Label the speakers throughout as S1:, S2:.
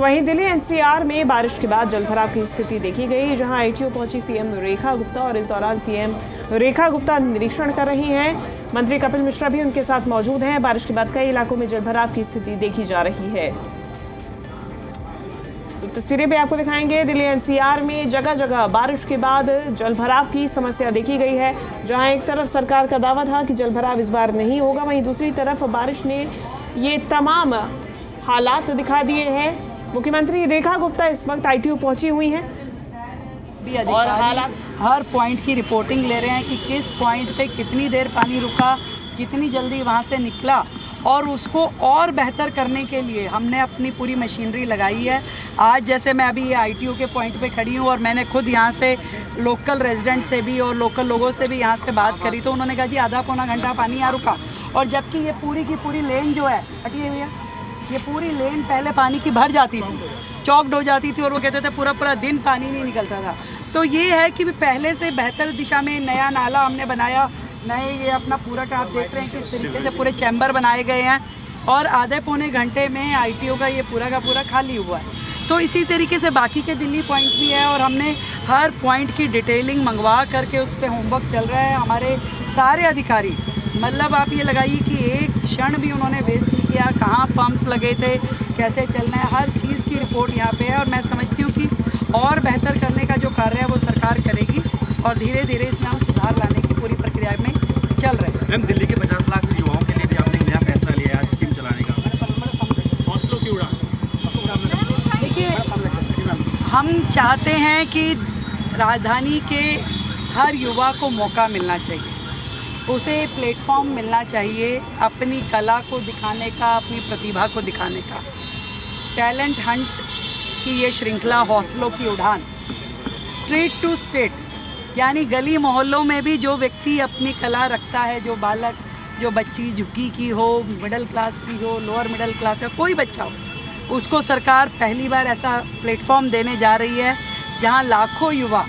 S1: तो वहीं दिल्ली एनसीआर में बारिश के बाद जलभराव की स्थिति देखी गई, जहां आईटीओ पहुंची सीएम रेखा गुप्ता और इस दौरान सीएम रेखा गुप्ता निरीक्षण कर रही हैं। मंत्री कपिल मिश्रा भी उनके साथ मौजूद हैं। बारिश के बाद कई इलाकों में जलभराव की स्थिति देखी जा रही है। तो तस्वीरें भी आपको दिखाएंगे। दिल्ली एनसीआर में जगह जगह बारिश के बाद जलभराव की समस्या देखी गई है, जहां एक तरफ सरकार का दावा था कि जलभराव इस बार नहीं होगा, वहीं दूसरी तरफ बारिश ने ये तमाम हालात दिखा दिए हैं। मुख्यमंत्री रेखा गुप्ता इस वक्त आईटीओ पहुंची हुई हैं
S2: और हालात हर पॉइंट की रिपोर्टिंग ले रहे हैं कि किस पॉइंट पे कितनी देर पानी रुका, कितनी जल्दी वहां से निकला, और उसको और बेहतर करने के लिए हमने अपनी पूरी मशीनरी लगाई है। आज जैसे मैं अभी ये आईटीओ के पॉइंट पे खड़ी हूँ और मैंने खुद यहाँ से लोकल रेजिडेंट से भी और लोकल लोगों से भी यहाँ से बात करी, तो उन्होंने कहा जी आधा पौना घंटा पानी यहाँ रुका। और जबकि ये पूरी की पूरी लेन जो है, हटिए भैया, ये पूरी लेन पहले पानी की भर जाती थी, चौकड हो जाती थी और वो कहते थे पूरा पूरा दिन पानी नहीं निकलता था। तो ये है कि पहले से बेहतर दिशा में नया नाला हमने बनाया, नए ये अपना पूरा का आप देख रहे हैं किस तरीके से पूरे चैम्बर बनाए गए हैं और आधे पौने घंटे में आईटीओ का ये पूरा का पूरा खाली हुआ है। तो इसी तरीके से बाकी के दिल्ली पॉइंट भी है और हमने हर पॉइंट की डिटेलिंग मंगवा करके उस पर होमवर्क चल रहा है। हमारे सारे अधिकारी, मतलब आप ये लगाइए कि एक क्षण भी उन्होंने वेस्ट नहीं किया, कहाँ पंप्स लगे थे, कैसे चलना है, हर चीज़ की रिपोर्ट यहाँ पे है। और मैं समझती हूँ कि और बेहतर करने का जो कार्य है वो सरकार करेगी और धीरे धीरे इसमें हम सुधार लाने की पूरी प्रक्रिया में चल रहे हैं।
S3: मैम, दिल्ली के 50 लाख युवाओं के लिए भी आपने नया फैसला लिया है स्कीम चलाने का, हौसलों की उड़ान।
S2: देखिए, हम चाहते हैं कि राजधानी के हर युवा को मौका मिलना चाहिए, उसे प्लेटफॉर्म मिलना चाहिए अपनी कला को दिखाने का, अपनी प्रतिभा को दिखाने का। टैलेंट हंट की ये श्रृंखला, हौसलों की उड़ान, स्ट्रीट टू स्टेट, यानी गली मोहल्लों में भी जो व्यक्ति अपनी कला रखता है, जो बालक, जो बच्ची झुग्गी की हो, मिडिल क्लास की हो, लोअर मिडिल क्लास का कोई बच्चा हो, उसको सरकार पहली बार ऐसा प्लेटफॉर्म देने जा रही है जहां लाखों युवा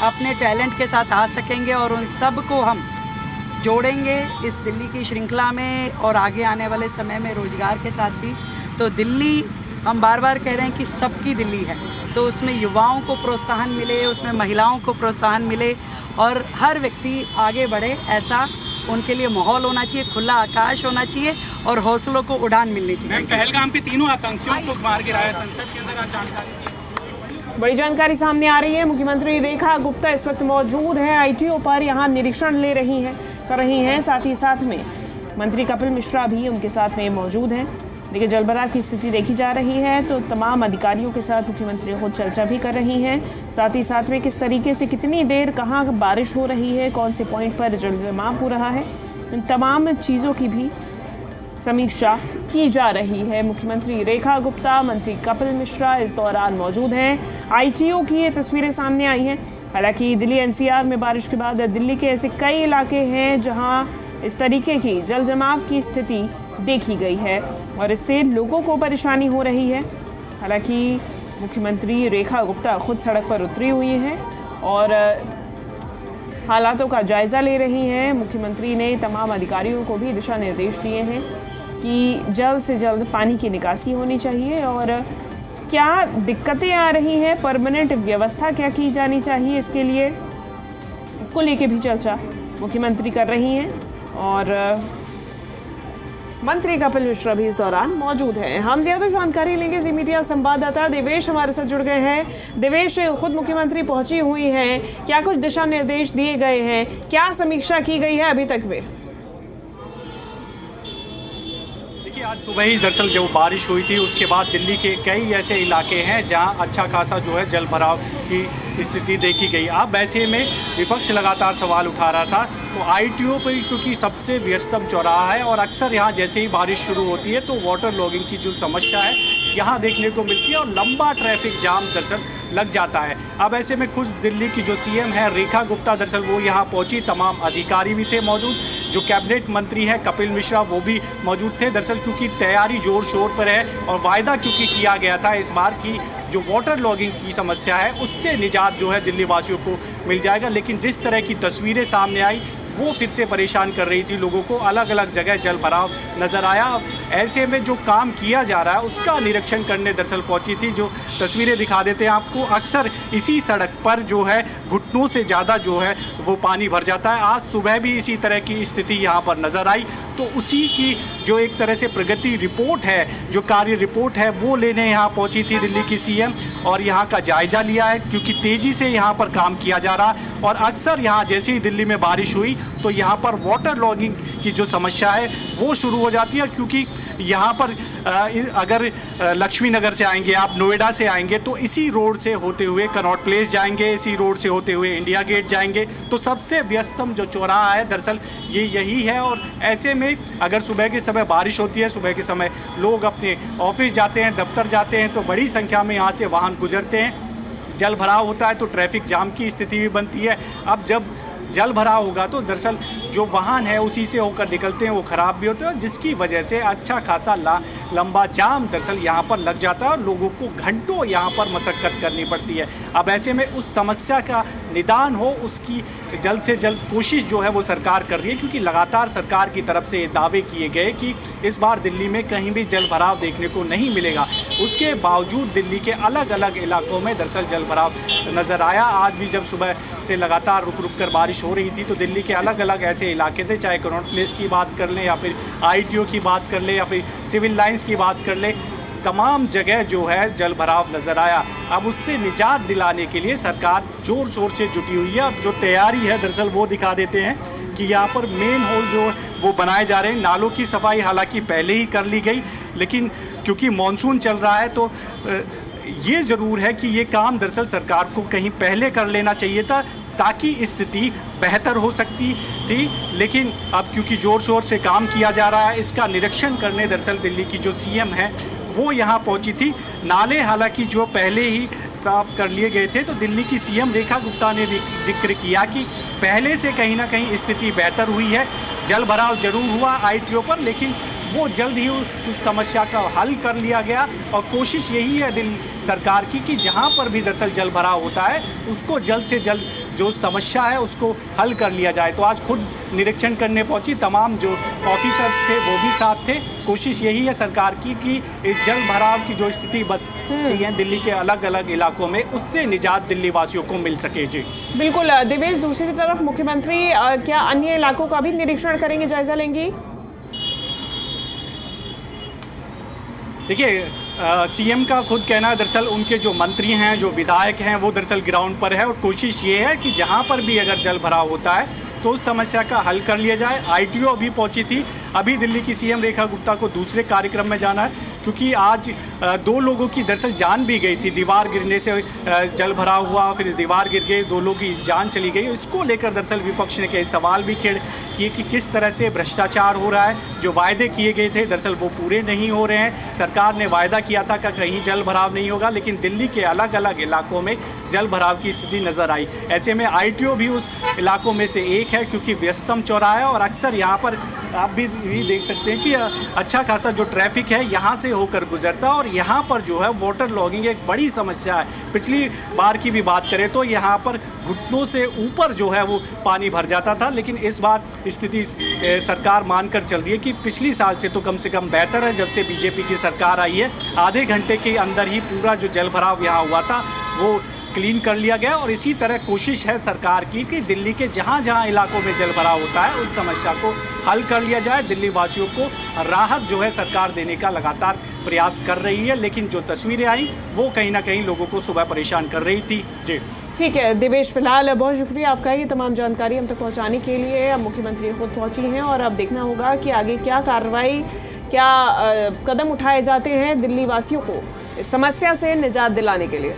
S2: अपने टैलेंट के साथ आ सकेंगे और उन सब को हम जोड़ेंगे इस दिल्ली की श्रृंखला में और आगे आने वाले समय में रोजगार के साथ भी। तो दिल्ली, हम बार बार कह रहे हैं कि सबकी दिल्ली है, तो उसमें युवाओं को प्रोत्साहन मिले, उसमें महिलाओं को प्रोत्साहन मिले और हर व्यक्ति आगे बढ़े, ऐसा उनके लिए माहौल होना चाहिए, खुला आकाश होना चाहिए और हौसलों को उड़ान मिलनी चाहिए।
S3: पहलगाम के तीनों आतंकियों को मार गिराया, संसद के अंदर जानकारी,
S1: बड़ी जानकारी सामने आ रही है। मुख्यमंत्री रेखा गुप्ता इस वक्त मौजूद है आईटीओ पर, यहाँ निरीक्षण कर रही हैं। साथ ही साथ में मंत्री कपिल मिश्रा भी उनके साथ में मौजूद हैं। देखिए, जलभराव की स्थिति देखी जा रही है, तो तमाम अधिकारियों के साथ मुख्यमंत्री खुद चर्चा भी कर रही हैं। साथ ही साथ में किस तरीके से, कितनी देर, कहाँ बारिश हो रही है, कौन से पॉइंट पर जलजमाव हो रहा है, इन तमाम चीज़ों की भी समीक्षा की जा रही है। मुख्यमंत्री रेखा गुप्ता, मंत्री कपिल मिश्रा इस दौरान मौजूद हैं। आईटीओ की ये तस्वीरें सामने आई हैं। हालांकि दिल्ली एनसीआर में बारिश के बाद दिल्ली के ऐसे कई इलाके हैं जहां इस तरीके की जलजमाव की स्थिति देखी गई है और इससे लोगों को परेशानी हो रही है। हालांकि मुख्यमंत्री रेखा गुप्ता खुद सड़क पर उतरी हुई हैं और हालातों का जायज़ा ले रही हैं। मुख्यमंत्री ने तमाम अधिकारियों को भी दिशा निर्देश दिए हैं कि जल्द से जल्द पानी की निकासी होनी चाहिए और क्या दिक्कतें आ रही हैं, परमानेंट व्यवस्था क्या की जानी चाहिए, इसके लिए, इसको लेके भी चर्चा मुख्यमंत्री कर रही हैं और मंत्री कपिल मिश्रा भी इस दौरान मौजूद हैं। हम ज़्यादा जानकारी लेंगे, जी मीडिया संवाददाता देवेश हमारे साथ जुड़ गए हैं। देवेश, खुद मुख्यमंत्री पहुंची हुई हैं, क्या कुछ दिशा निर्देश दिए गए हैं, क्या समीक्षा की गई है अभी तक में?
S3: आज सुबह ही दरअसल जब बारिश हुई थी उसके बाद दिल्ली के कई ऐसे इलाके हैं जहां अच्छा खासा जो है जल भराव की स्थिति देखी गई। अब ऐसे में विपक्ष लगातार सवाल उठा रहा था, तो आईटीओ पर क्योंकि सबसे व्यस्तम चौराहा है और अक्सर यहाँ जैसे ही बारिश शुरू होती है तो वाटर लॉगिंग की जो समस्या है यहाँ देखने को मिलती है और लंबा ट्रैफिक जाम दरअसल लग जाता है। अब ऐसे में खुद दिल्ली की जो सीएम है रेखा गुप्ता दरअसल वो यहाँ पहुँची, तमाम अधिकारी भी थे मौजूद, जो कैबिनेट मंत्री है कपिल मिश्रा वो भी मौजूद थे। दरअसल क्योंकि तैयारी जोर शोर पर है और वायदा क्योंकि किया गया था इस बार की जो वाटर लॉगिंग की समस्या है उससे निजात जो है दिल्ली वासियों को मिल जाएगा, लेकिन जिस तरह की तस्वीरें सामने आई वो फिर से परेशान कर रही थी लोगों को। अलग अलग जगह जल भराव नज़र आया। ऐसे में जो काम किया जा रहा है उसका निरीक्षण करने दरअसल पहुंची थी। जो तस्वीरें दिखा देते हैं आपको, अक्सर इसी सड़क पर जो है घुटनों से ज़्यादा जो है वो पानी भर जाता है। आज सुबह भी इसी तरह की स्थिति यहाँ पर नज़र आई। तो उसी की जो एक तरह से प्रगति रिपोर्ट है, जो कार्य रिपोर्ट है, वो लेने यहाँ पहुंची थी दिल्ली की सीएम और यहाँ का जायजा लिया है, क्योंकि तेज़ी से यहाँ पर काम किया जा रहा है। और अक्सर यहाँ जैसे ही दिल्ली में बारिश हुई तो यहाँ पर वाटर लॉगिंग की जो समस्या है वो शुरू हो जाती है, क्योंकि यहाँ पर अगर लक्ष्मी नगर से आएंगे, आप नोएडा से आएंगे तो इसी रोड से होते हुए कनॉट प्लेस जाएंगे, इसी रोड से होते हुए इंडिया गेट जाएंगे। तो सबसे व्यस्तम जो चौराहा है दरअसल ये यही है। और ऐसे में अगर सुबह के समय बारिश होती है, सुबह के समय लोग अपने ऑफिस जाते हैं, दफ्तर जाते हैं, तो बड़ी संख्या में यहाँ से वाहन गुजरते हैं। जल भराव होता है तो ट्रैफिक जाम की स्थिति भी बनती है। अब जब जल भराव होगा तो दरअसल जो वाहन है उसी से होकर निकलते हैं, वो ख़राब भी होते हैं, जिसकी वजह से अच्छा खासा लंबा जाम दरअसल यहाँ पर लग जाता है और लोगों को घंटों यहाँ पर मशक्क़त करनी पड़ती है। अब ऐसे में उस समस्या का निदान हो, उसकी जल्द से जल्द कोशिश जो है वो सरकार कर रही है, क्योंकि लगातार सरकार की तरफ से ये दावे किए गए कि इस बार दिल्ली में कहीं भी जल भराव देखने को नहीं मिलेगा। उसके बावजूद दिल्ली के अलग अलग इलाकों में दरअसल जल भराव नज़र आया। आज भी जब सुबह से लगातार रुक रुक कर बारिश हो रही थी तो दिल्ली के अलग अलग ऐसे इलाके थे, चाहे कनॉट प्लेस की बात कर लें या फिर ITO की बात कर लें या फिर सिविल लाइंस की बात कर लें, तमाम जगह जो है जल भराव नज़र आया। अब उससे निजात दिलाने के लिए सरकार ज़ोर शोर से जुटी हुई है। अब जो तैयारी है दरअसल वो दिखा देते हैं कि यहाँ पर मेन होल जो वो बनाए जा रहे हैं। नालों की सफाई हालांकि पहले ही कर ली गई, लेकिन क्योंकि मानसून चल रहा है तो ये ज़रूर है कि ये काम दरअसल सरकार को कहीं पहले कर लेना चाहिए था, ताकि स्थिति बेहतर हो सकती थी। लेकिन अब क्योंकि ज़ोर शोर से काम किया जा रहा है, इसका निरीक्षण करने दरअसल दिल्ली की जो सीएम है वो यहाँ पहुँची थी। नाले हालांकि जो पहले ही साफ कर लिए गए थे, तो दिल्ली की सीएम रेखा गुप्ता ने भी जिक्र किया कि पहले से कहीं ना कहीं स्थिति बेहतर हुई है। जल भराव जरूर हुआ ITO पर, लेकिन वो जल्द ही उस समस्या का हल कर लिया गया। और कोशिश यही है दिल्ली सरकार की कि जहाँ पर भी दरअसल जल भराव होता है उसको जल्द से जल्द जो समस्या है उसको हल कर लिया जाए। तो आज खुद निरीक्षण करने पहुंची, तमाम जो ऑफिसर्स थे वो भी साथ थे। कोशिश यही है सरकार की कि इस जल भराव की जो स्थिति बनती है दिल्ली के अलग अलग इलाकों में, उससे निजात दिल्ली वासियों को मिल सके। जी
S1: बिल्कुल दिवेश, दूसरी तरफ मुख्यमंत्री क्या अन्य इलाकों का भी निरीक्षण करेंगे, जायजा लेंगी?
S3: देखिए, सीएम का खुद कहना है दरअसल उनके जो मंत्री हैं, जो विधायक हैं, वो दरअसल ग्राउंड पर है और कोशिश ये है कि जहां पर भी अगर जल भराव होता है तो उस समस्या का हल कर लिया जाए। ITO अभी पहुंची थी। अभी दिल्ली की सीएम रेखा गुप्ता को दूसरे कार्यक्रम में जाना है, क्योंकि आज 2 लोगों की दरअसल जान भी गई थी। दीवार गिरने से जल भराव हुआ, फिर दीवार गिर गई, 2 लोगों की जान चली गई। इसको लेकर दरअसल विपक्ष ने कई सवाल भी किए कि किस तरह से भ्रष्टाचार हो रहा है। जो वायदे किए गए थे दरअसल वो पूरे नहीं हो रहे हैं। सरकार ने वायदा किया था कि कहीं जल भराव नहीं होगा, लेकिन दिल्ली के अलग अलग इलाकों में जल भराव की स्थिति नज़र आई। ऐसे में ITO भी उस इलाकों में से एक है, क्योंकि व्यस्तम चौराहा है और अक्सर यहाँ पर आप भी देख सकते हैं कि अच्छा खासा जो ट्रैफिक है यहाँ से होकर गुजरता है। और यहाँ पर जो है वाटर लॉगिंग एक बड़ी समस्या है। पिछली बार की भी बात करें तो यहाँ पर घुटनों से ऊपर जो है वो पानी भर जाता था, लेकिन इस बार स्थिति सरकार मानकर चल रही है कि पिछली साल से तो कम बेहतर है। जब से BJP की सरकार आई है, आधे घंटे के अंदर ही पूरा जो जल भराव यहाँ हुआ था वो क्लीन कर लिया गया। और इसी तरह कोशिश है सरकार की कि दिल्ली के जहाँ जहाँ इलाकों में जल भराव होता है उस समस्या को हल कर लिया जाए। दिल्ली वासियों को राहत जो है सरकार देने का लगातार प्रयास कर रही है, लेकिन जो तस्वीरें आई वो कहीं ना कहीं लोगों को सुबह परेशान कर रही थी। जी
S1: ठीक है दिवेश, फिलहाल बहुत शुक्रिया आपका ये तमाम जानकारी हम तक पहुँचाने के लिए। अब मुख्यमंत्री खुद पहुँची हैं और अब देखना होगा कि आगे क्या कार्रवाई, क्या कदम उठाए जाते हैं दिल्ली वासियों को इस समस्या से निजात दिलाने के लिए।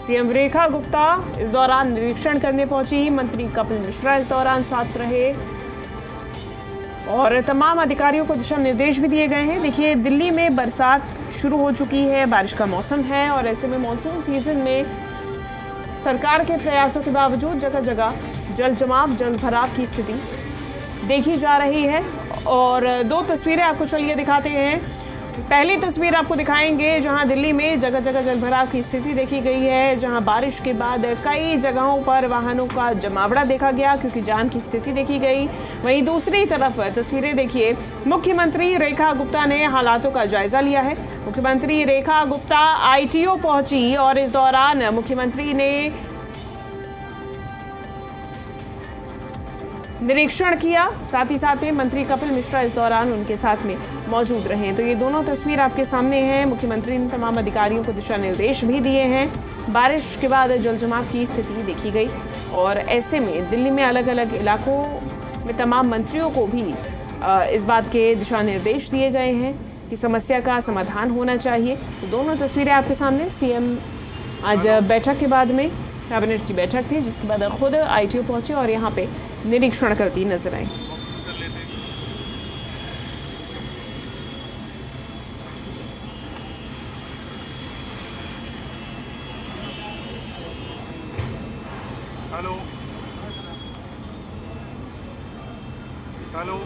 S1: सीएम रेखा गुप्ता इस दौरान निरीक्षण करने पहुंची, मंत्री कपिल मिश्रा इस दौरान साथ रहे और तमाम अधिकारियों को दिशा निर्देश भी दिए गए हैं। देखिए, दिल्ली में बरसात शुरू हो चुकी है, बारिश का मौसम है और ऐसे में मानसून सीजन में सरकार के प्रयासों के बावजूद जगह जगह जल जमाव, जल भराव की स्थिति देखी जा रही है। और 2 तस्वीरें आपको चलिए दिखाते हैं। पहली तस्वीर आपको दिखाएंगे जहां दिल्ली में जगह जगह जलभराव की स्थिति देखी गई है, जहां बारिश के बाद कई जगहों पर वाहनों का जमावड़ा देखा गया क्योंकि जाम की स्थिति देखी गई। वहीं दूसरी तरफ तस्वीरें देखिए, मुख्यमंत्री रेखा गुप्ता ने हालातों का जायजा लिया है। मुख्यमंत्री रेखा गुप्ता ITO पहुंची और इस दौरान मुख्यमंत्री ने निरीक्षण किया, साथ ही साथ में मंत्री कपिल मिश्रा इस दौरान उनके साथ में मौजूद रहे। तो ये दोनों तस्वीर आपके सामने हैं। मुख्यमंत्री ने तमाम अधिकारियों को दिशा निर्देश भी दिए हैं। बारिश के बाद जल जमाव की स्थिति देखी गई और ऐसे में दिल्ली में अलग अलग इलाकों में तमाम मंत्रियों को भी इस बात के दिशा निर्देश दिए गए हैं कि समस्या का समाधान होना चाहिए। तो दोनों तस्वीरें आपके सामने। CM आज बैठक के बाद में कैबिनेट की बैठक थी जिसके बाद खुद ITO पहुंचे और यहाँ पे निरीक्षण करती नजर आई।
S3: Hello hello